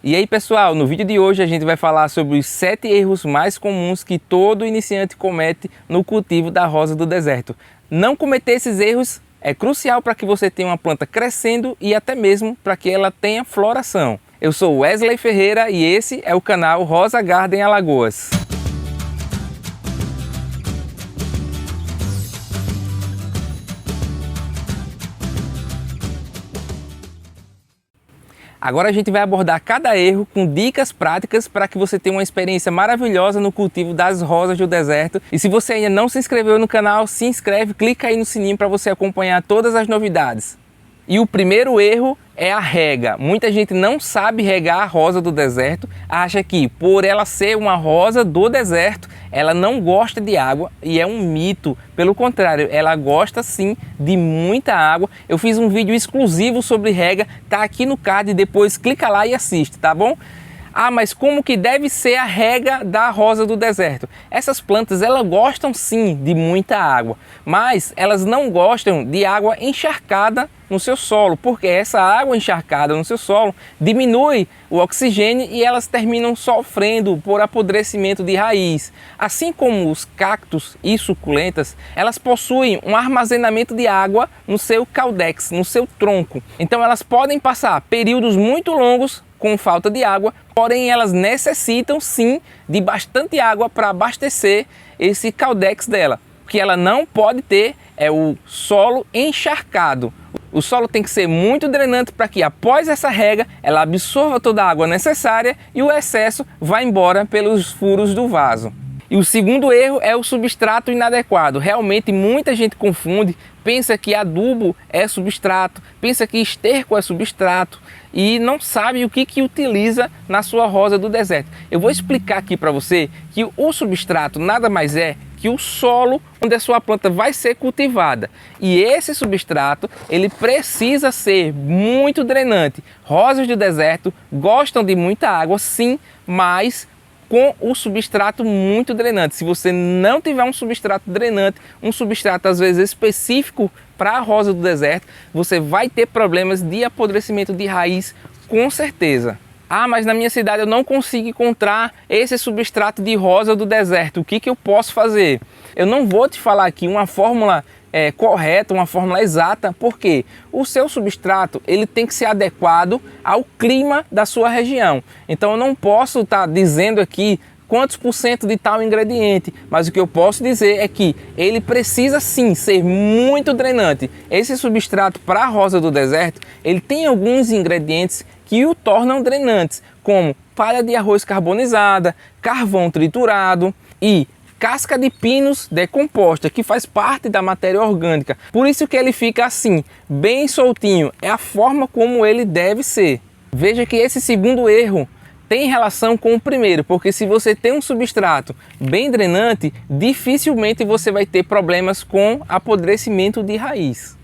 E aí pessoal, no vídeo de hoje a gente vai falar sobre os 7 erros mais comuns que todo iniciante comete no cultivo da rosa do deserto. Não cometer esses erros é crucial para que você tenha uma planta crescendo e até mesmo para que ela tenha floração. Eu sou Wesley Ferreira e esse é o canal Rosa Garden Alagoas. Agora a gente vai abordar cada erro com dicas práticas para que você tenha uma experiência maravilhosa no cultivo das rosas do deserto. E se você ainda não se inscreveu no canal, se inscreve, clica aí no sininho para você acompanhar todas as novidades. E o primeiro erro é a rega. Muita gente não sabe regar a rosa do deserto, acha que por ela ser uma rosa do deserto, ela não gosta de água, e é um mito. Pelo contrário, ela gosta sim de muita água. Eu fiz um vídeo exclusivo sobre rega, tá aqui no card, depois clica lá e assiste, tá bom? Ah, mas como que deve ser a rega da rosa do deserto? Essas plantas, elas gostam sim de muita água, mas elas não gostam de água encharcada no seu solo, porque essa água encharcada no seu solo diminui o oxigênio e elas terminam sofrendo por apodrecimento de raiz. Assim como os cactos e suculentas, elas possuem um armazenamento de água no seu caudex, no seu tronco. Então elas podem passar períodos muito longos com falta de água, porém elas necessitam sim de bastante água para abastecer esse caudex dela. O que ela não pode ter é o solo encharcado. O solo tem que ser muito drenante para que após essa rega ela absorva toda a água necessária e o excesso vá embora pelos furos do vaso. E o segundo erro é o substrato inadequado. Realmente muita gente confunde, pensa que adubo é substrato, pensa que esterco é substrato e não sabe o que utiliza na sua rosa do deserto. Eu vou explicar aqui para você que o substrato nada mais é que o solo onde a sua planta vai ser cultivada. E esse substrato, ele precisa ser muito drenante. Rosas do deserto gostam de muita água, sim, mas com o substrato muito drenante. Se você não tiver um substrato drenante, um substrato às vezes específico para a rosa do deserto, você vai ter problemas de apodrecimento de raiz, com certeza. Ah, mas na minha cidade eu não consigo encontrar esse substrato de rosa do deserto. O que eu posso fazer? Eu não vou te falar aqui uma fórmula correta, uma fórmula exata, porque o seu substrato ele tem que ser adequado ao clima da sua região. Então eu não posso estar dizendo aqui quantos % de tal ingrediente, mas o que eu posso dizer é que ele precisa sim ser muito drenante. Esse substrato para a rosa do deserto, ele tem alguns ingredientes que o tornam drenantes, como palha de arroz carbonizada, carvão triturado e casca de pinos decomposta, que faz parte da matéria orgânica. Por isso que ele fica assim, bem soltinho. É a forma como ele deve ser. Veja que esse segundo erro tem relação com o primeiro, porque se você tem um substrato bem drenante, dificilmente você vai ter problemas com apodrecimento de raiz.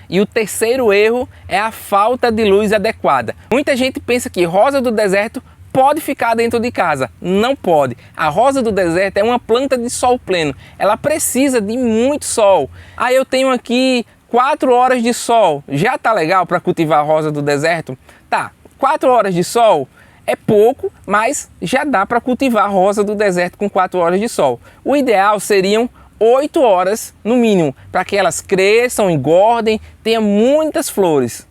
E o terceiro erro é a falta de luz adequada. Muita gente pensa que rosa do deserto pode ficar dentro de casa. Não pode. A rosa do deserto é uma planta de sol pleno. Ela precisa de muito sol. Ah, eu tenho aqui 4 horas de sol. Já tá legal para cultivar a rosa do deserto? Tá, 4 horas de sol é pouco, mas já dá para cultivar a rosa do deserto com 4 horas de sol. O ideal seriam 8 horas no mínimo, para que elas cresçam, engordem, tenham muitas flores.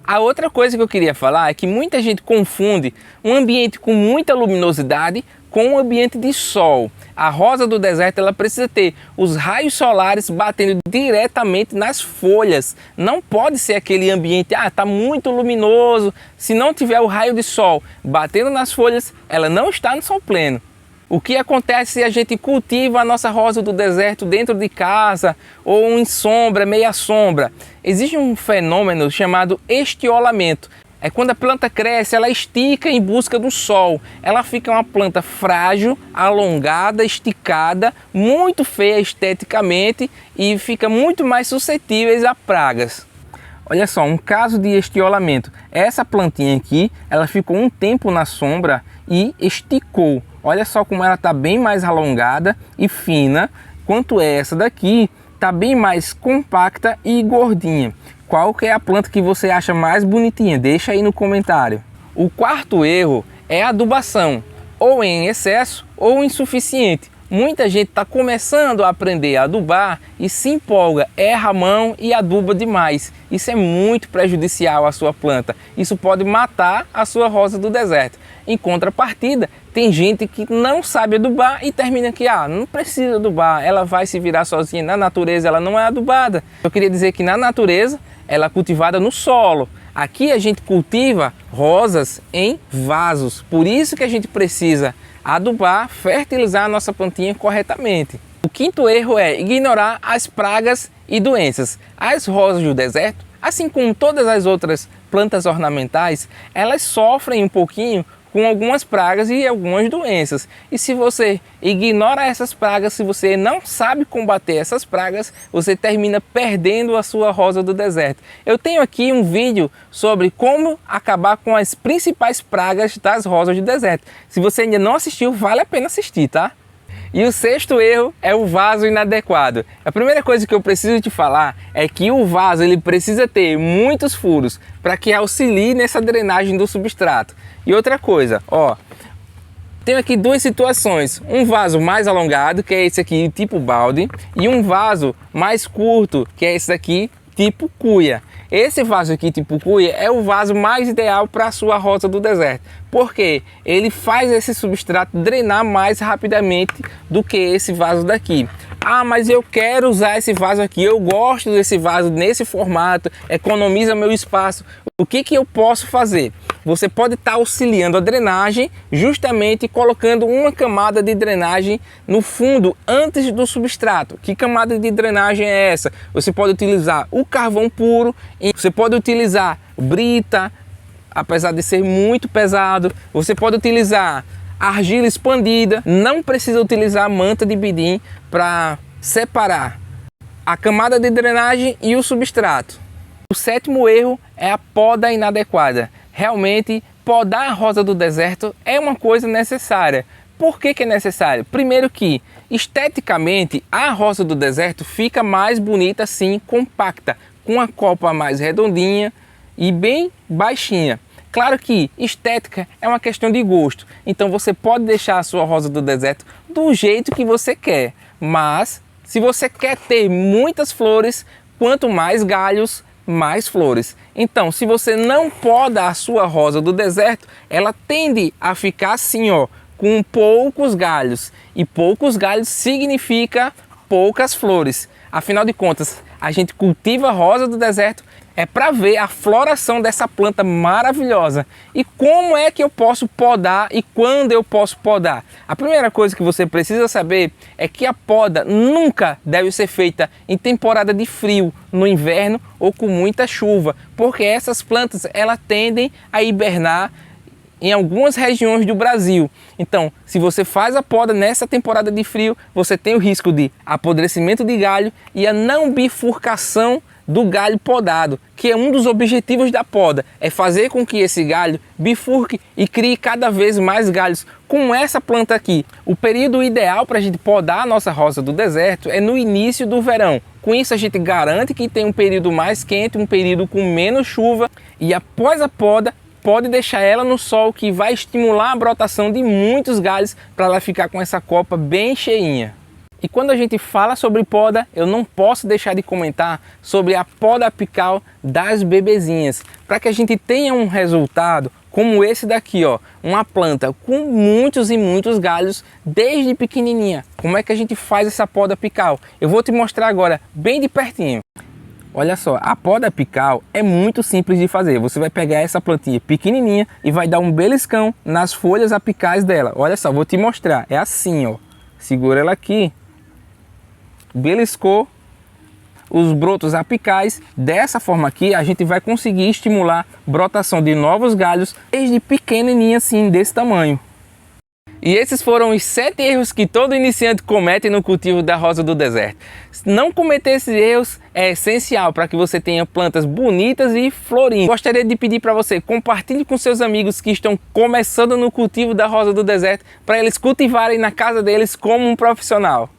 A outra coisa que eu queria falar é que muita gente confunde um ambiente com muita luminosidade com um ambiente de sol. A rosa do deserto ela precisa ter os raios solares batendo diretamente nas folhas. Não pode ser aquele ambiente, tá muito luminoso. Se não tiver o raio de sol batendo nas folhas, ela não está no sol pleno. O que acontece se a gente cultiva a nossa rosa do deserto dentro de casa ou em sombra, meia sombra? Existe um fenômeno chamado estiolamento. É quando a planta cresce, ela estica em busca do sol. Ela fica uma planta frágil, alongada, esticada, muito feia esteticamente e fica muito mais suscetível a pragas. Olha só, um caso de estiolamento. Essa plantinha aqui, ela ficou um tempo na sombra e esticou. Olha só como ela está bem mais alongada e fina, quanto essa daqui está bem mais compacta e gordinha. Qual que é a planta que você acha mais bonitinha? Deixa aí no comentário. O quarto erro é a adubação, ou em excesso ou insuficiente. Muita gente está começando a aprender a adubar e se empolga, erra a mão e aduba demais. Isso é muito prejudicial à sua planta. Isso pode matar a sua rosa do deserto. Em contrapartida, tem gente que não sabe adubar e termina que não precisa adubar, ela vai se virar sozinha. Na natureza ela não é adubada. Eu queria dizer que na natureza ela é cultivada no solo. Aqui a gente cultiva rosas em vasos. Por isso que a gente precisa adubar, fertilizar a nossa plantinha corretamente. O quinto erro é ignorar as pragas e doenças. As rosas do deserto, assim como todas as outras plantas ornamentais, elas sofrem um pouquinho com algumas pragas e algumas doenças. E se você ignora essas pragas, se você não sabe combater essas pragas, você termina perdendo a sua rosa do deserto. Eu tenho aqui um vídeo sobre como acabar com as principais pragas das rosas do deserto. Se você ainda não assistiu, vale a pena assistir, tá? E o sexto erro é o vaso inadequado. A primeira coisa que eu preciso te falar é que o vaso ele precisa ter muitos furos para que auxilie nessa drenagem do substrato. E outra coisa, tenho aqui duas situações, um vaso mais alongado, que é esse aqui tipo balde, e um vaso mais curto, que é esse aqui tipo cuia. Esse vaso aqui tipo cuia é o vaso mais ideal para a sua rosa do deserto, porque ele faz esse substrato drenar mais rapidamente do que esse vaso daqui. Mas eu quero usar esse vaso aqui, eu gosto desse vaso nesse formato, economiza meu espaço. O que eu posso fazer? Você pode estar auxiliando a drenagem justamente colocando uma camada de drenagem no fundo antes do substrato. Que camada de drenagem é essa? Você pode utilizar o carvão puro, você pode utilizar brita, apesar de ser muito pesado, você pode utilizar argila expandida, não precisa utilizar manta de bidim para separar a camada de drenagem e o substrato. O sétimo erro é a poda inadequada. Realmente, podar a rosa do deserto é uma coisa necessária. Por que é necessário? Primeiro que, esteticamente, a rosa do deserto fica mais bonita assim, compacta, com a copa mais redondinha e bem baixinha. Claro que estética é uma questão de gosto, então você pode deixar a sua rosa do deserto do jeito que você quer, mas se você quer ter muitas flores, quanto mais galhos, mais flores. Então, se você não poda a sua rosa do deserto, ela tende a ficar assim, com poucos galhos, e poucos galhos significa poucas flores. Afinal de contas, a gente cultiva a rosa do deserto para ver a floração dessa planta maravilhosa. E como é que eu posso podar e quando eu posso podar? A primeira coisa que você precisa saber é que a poda nunca deve ser feita em temporada de frio, no inverno ou com muita chuva, porque essas plantas elas tendem a hibernar em algumas regiões do Brasil. Então, se você faz a poda nessa temporada de frio, você tem o risco de apodrecimento de galho e a não bifurcação do galho podado, que é um dos objetivos da poda, é fazer com que esse galho bifurque e crie cada vez mais galhos, como essa planta aqui. O período ideal para a gente podar a nossa rosa do deserto é no início do verão. Com isso a gente garante que tem um período mais quente, um período com menos chuva, e após a poda, pode deixar ela no sol, que vai estimular a brotação de muitos galhos para ela ficar com essa copa bem cheinha. E quando a gente fala sobre poda, eu não posso deixar de comentar sobre a poda apical das bebezinhas, para que a gente tenha um resultado como esse daqui, uma planta com muitos e muitos galhos desde pequenininha. Como é que a gente faz essa poda apical? Eu vou te mostrar agora bem de pertinho. Olha só, a poda apical é muito simples de fazer. Você vai pegar essa plantinha pequenininha e vai dar um beliscão nas folhas apicais dela. Olha só, vou te mostrar. É assim, segura ela aqui. Beliscou os brotos apicais. Dessa forma aqui a gente vai conseguir estimular brotação de novos galhos desde pequenininha assim, desse tamanho. E esses foram os 7 erros que todo iniciante comete no cultivo da rosa do deserto. Não cometer esses erros é essencial para que você tenha plantas bonitas e florindo. Gostaria de pedir para você, compartilhe com seus amigos que estão começando no cultivo da rosa do deserto, para eles cultivarem na casa deles como um profissional.